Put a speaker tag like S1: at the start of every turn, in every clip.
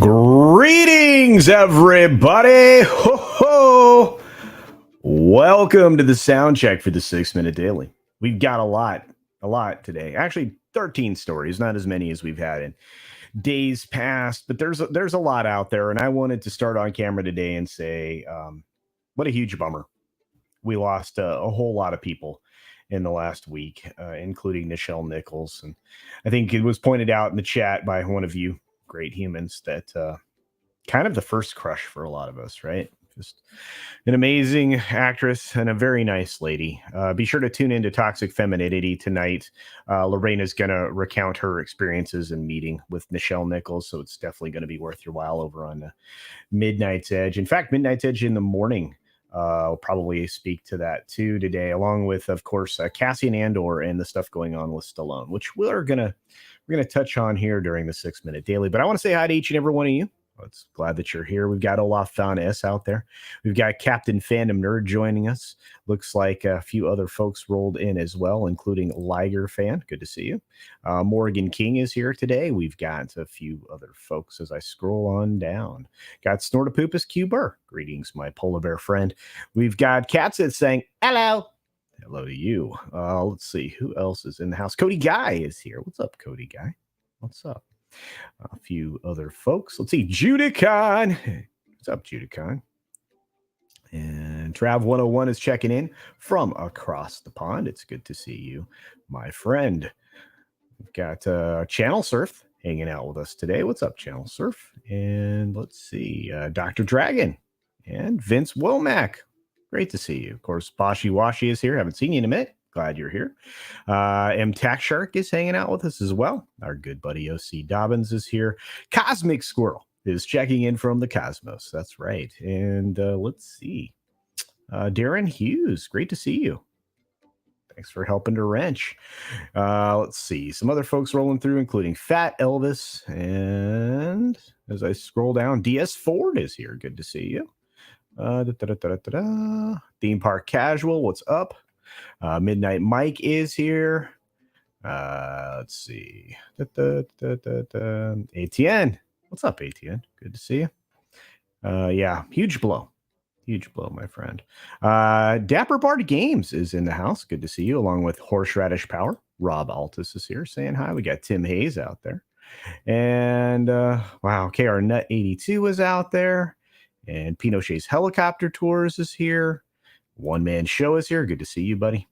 S1: Greetings, everybody! Ho ho! Welcome to the sound check for the 6-Minute Daily. We've got a lot today. Actually, 13 stories, not as many as we've had in days past, but there's a lot out there, and I wanted to start on camera today and say, what a huge bummer. We lost a whole lot of people in the last week, including Nichelle Nichols, and I think it was pointed out in the chat by one of you great humans that kind of the first crush for a lot of us, right? Just an amazing actress and a very nice lady. Be sure to tune into Toxic Femininity tonight. Lorena's going to recount her experiences and meeting with Nichelle Nichols, so it's definitely going to be worth your while over on Midnight's Edge. In fact, Midnight's Edge in the morning. I'll probably speak to that too today, along with, of course, Cassie and AndOr and the stuff going on with Stallone, which we're gonna touch on here during the 6-Minute Daily. But I want to say hi to each and every one of you. It's glad that you're here. We've got Olaf Fawn S out there. We've got Captain Fandom Nerd joining us. Looks like a few other folks rolled in as well, including Liger Fan. Good to see you. Morgan King is here today. We've got a few other folks as I scroll on down. Got Snortapoopus Q Burr. Greetings, my polar bear friend. We've got Catsit saying hello. Hello to you. Let's see who else is in the house. Cody Guy is here. What's up, Cody Guy? What's up? A few other folks. Let's see. Judicon. What's up, Judicon? And Trav101 is checking in from across the pond. It's good to see you, my friend. We've got Channel Surf hanging out with us today. What's up, Channel Surf? And let's see. Dr. Dragon and Vince Womack. Great to see you. Of course, Bashi Washi is here. Haven't seen you in a minute. Glad you're here. M Tax Shark is hanging out with us as well. Our good buddy OC Dobbins is here. Cosmic Squirrel is checking in from the cosmos. That's right. And let's see. Darren Hughes, great to see you. Thanks for helping to wrench. Let's see. Some other folks rolling through, including Fat Elvis. And as I scroll down, DS Ford is here. Good to see you. Theme Park Casual, what's up? Midnight Mike is here. Let's see. ATN. What's up, ATN? Good to see you. Yeah, huge blow. Huge blow, my friend. Dapper Bard Games is in the house. Good to see you, along with Horseradish Power. Rob Altus is here saying hi. We got Tim Hayes out there. And wow, KR Nut 82 is out there. And Pinochet's Helicopter Tours is here. One Man Show is here. Good to see you, buddy.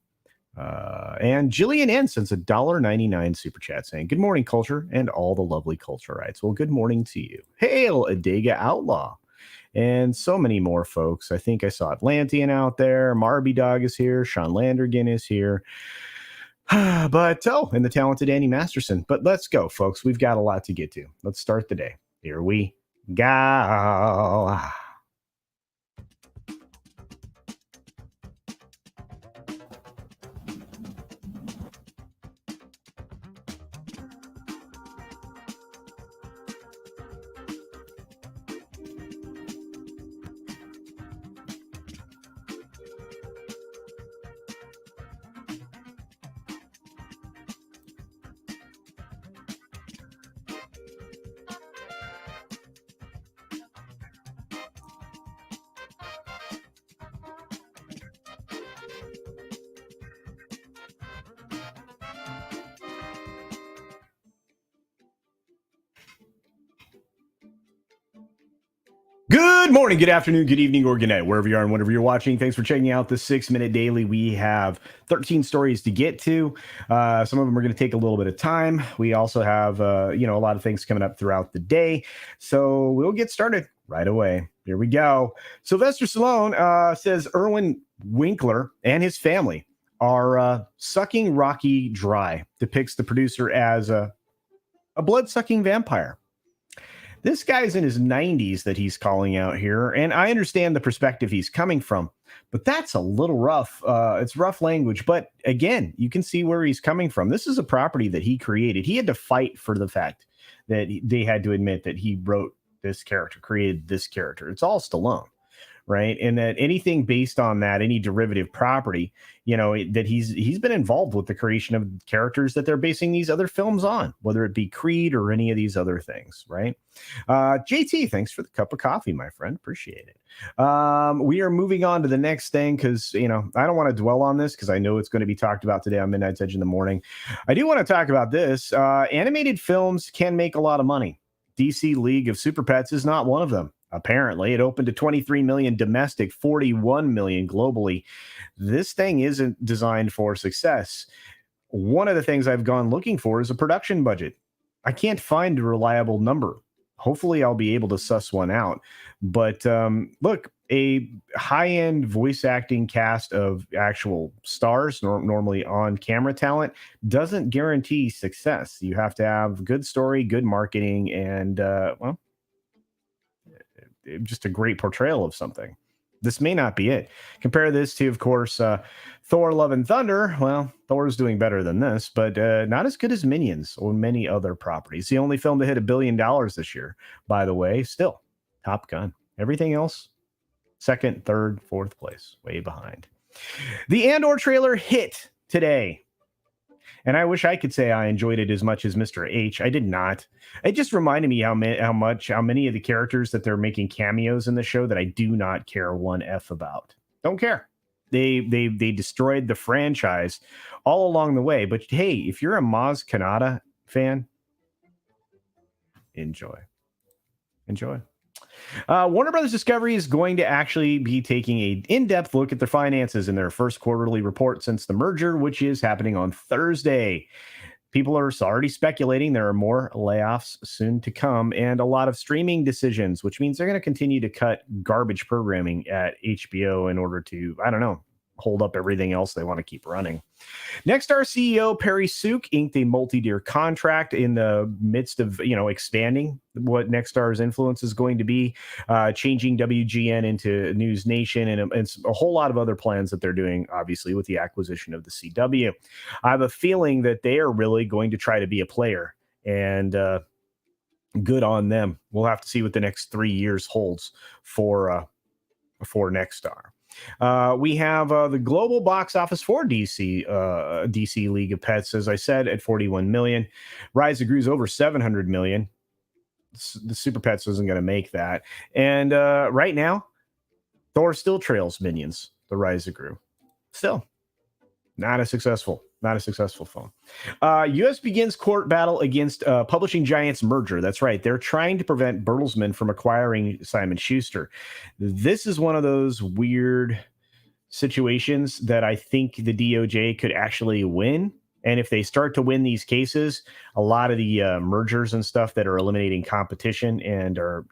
S1: And Jillian N sends a $1.99 super chat saying, good morning, culture, and all the lovely culturites. Well, good morning to you. Hail, Adega Outlaw. And so many more folks. I think I saw Atlantean out there. Marby Dog is here. Sean Landergan is here. And the talented Annie Masterson. But let's go, folks. We've got a lot to get to. Let's start the day. Here we go. Good morning, good afternoon, good evening, or good night, wherever you are and whenever you're watching. Thanks for checking out the 6-Minute Daily. We have 13 stories to get to. Some of them are going to take a little bit of time. We also have, a lot of things coming up throughout the day. So we'll get started right away. Here we go. Sylvester Stallone says Erwin Winkler and his family are sucking Rocky dry. Depicts the producer as a blood-sucking vampire. This guy's in his 90s that he's calling out here, and I understand the perspective he's coming from, but that's a little rough. It's rough language, but again, you can see where he's coming from. This is a property that he created. He had to fight for the fact that they had to admit that he wrote this character, created this character. It's all Stallone, right? And that anything based on that, any derivative property, that he's been involved with the creation of characters that they're basing these other films on, whether it be Creed or any of these other things, right? JT, thanks for the cup of coffee, my friend. Appreciate it. We are moving on to the next thing because, I don't want to dwell on this because I know it's going to be talked about today on Midnight's Edge in the morning. I do want to talk about this. Animated films can make a lot of money. DC League of Super Pets is not one of them. Apparently, it opened to 23 million domestic, 41 million globally. This thing isn't designed for success. One of the things I've gone looking for is a production budget. I can't find a reliable number. Hopefully, I'll be able to suss one out. But look, a high-end voice acting cast of actual stars, normally on-camera talent, doesn't guarantee success. You have to have good story, good marketing, and, just a great portrayal of something. This may not be it. Compare this to, of course, Thor: Love and Thunder. Well, Thor's doing better than this, but not as good as Minions or many other properties. The only film to hit $1 billion this year, by the way. Still, Top Gun. Everything else, second, third, fourth place, way behind. The AndOr trailer hit today. And I wish I could say I enjoyed it as much as Mr. H. I did not. It just reminded me how many of the characters that they're making cameos in the show that I do not care one F about. Don't care. They destroyed the franchise all along the way. But hey, if you're a Maz Kanata fan, enjoy. Warner Brothers Discovery is going to actually be taking an in-depth look at their finances in their first quarterly report since the merger, which is happening on Thursday. People are already speculating there are more layoffs soon to come and a lot of streaming decisions, which means they're going to continue to cut garbage programming at HBO in order to, hold up everything else they want to keep running. Nexstar CEO Perry Sook inked a multi-year contract in the midst of, expanding what Nexstar's influence is going to be, changing WGN into News Nation and a whole lot of other plans that they're doing, obviously, with the acquisition of the CW. I have a feeling that they are really going to try to be a player, and good on them. We'll have to see what the next 3 years holds for Nexstar. We have the global box office for DC League of Pets, as I said, at 41 million. Rise of Gru's over 700 million. The Super Pets isn't going to make that. And right now, Thor still trails Minions, the Rise of Gru. Still, not a successful film. U.S. begins court battle against publishing giants merger. That's right. They're trying to prevent Bertelsmann from acquiring Simon Schuster. This is one of those weird situations that I think the DOJ could actually win. And if they start to win these cases, a lot of the mergers and stuff that are eliminating competition and are,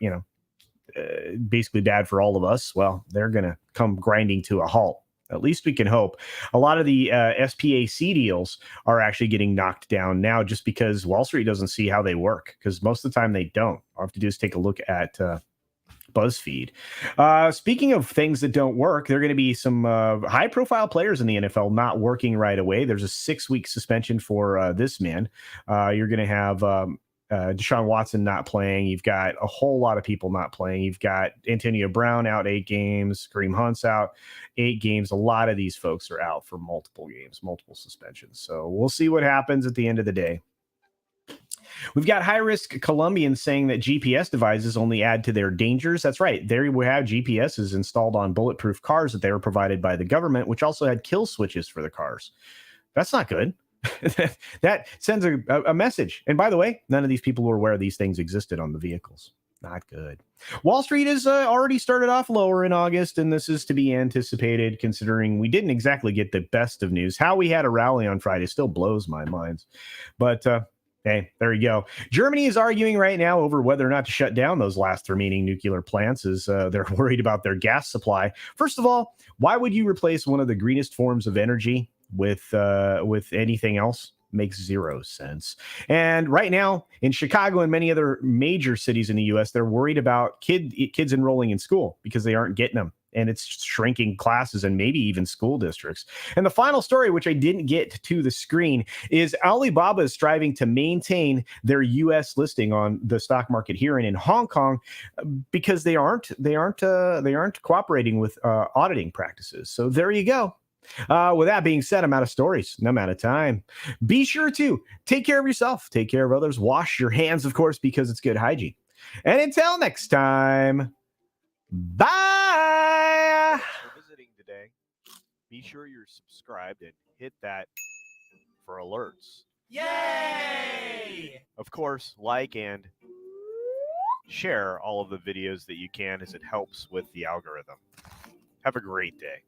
S1: basically bad for all of us, well, they're going to come grinding to a halt. At least we can hope. A lot of the SPAC deals are actually getting knocked down now just because Wall Street doesn't see how they work, because most of the time they don't. All I have to do is take a look at BuzzFeed. Speaking of things that don't work, there are going to be some high-profile players in the NFL not working right away. There's a 6-week suspension for this man. You're going to have Deshaun Watson not playing. You've got a whole lot of people not playing. You've got Antonio Brown out 8 games. Kareem Hunt's out 8 games. A lot of these folks are out for multiple games, multiple suspensions. So we'll see what happens at the end of the day. We've got high-risk Colombians saying that GPS devices only add to their dangers. That's right. There we have GPSs installed on bulletproof cars that they were provided by the government, which also had kill switches for the cars. That's not good. That sends a message. And by the way, none of these people were aware these things existed on the vehicles. Not good. Wall Street has already started off lower in August, and this is to be anticipated considering we didn't exactly get the best of news. How we had a rally on Friday still blows my mind. But hey, there you go. Germany is arguing right now over whether or not to shut down those last remaining nuclear plants as they're worried about their gas supply. First of all, why would you replace one of the greenest forms of energy with anything else? Makes zero sense. And right now in Chicago and many other major cities in the U.S., they're worried about kids enrolling in school because they aren't getting them. and it's shrinking classes and maybe even school districts. And the final story, which I didn't get to the screen, is Alibaba is striving to maintain their U.S. listing on the stock market here and in Hong Kong because they aren't cooperating with auditing practices. So there you go. With that being said, I'm out of stories. I'm out of time. Be sure to take care of yourself, take care of others, wash your hands, of course, because it's good hygiene. And until next time, bye.
S2: Thanks for visiting today. Be sure you're subscribed and hit that for alerts.
S3: Yay!
S2: Of course, like and share all of the videos that you can, as it helps with the algorithm. Have a great day.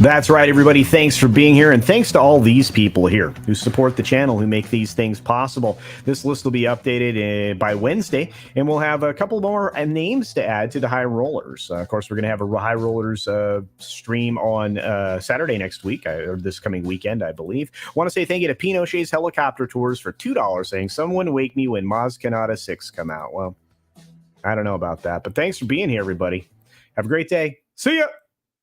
S1: That's right, everybody. Thanks for being here, and thanks to all these people here who support the channel, who make these things possible. This list will be updated by Wednesday, and we'll have a couple more names to add to the High Rollers. Of course, we're going to have a High Rollers stream on Saturday next week, or this coming weekend, I believe. I want to say thank you to Pinochet's Helicopter Tours for $2, saying, "Someone wake me when Maz Kanata 6 come out." Well, I don't know about that, but thanks for being here, everybody. Have a great day. See ya!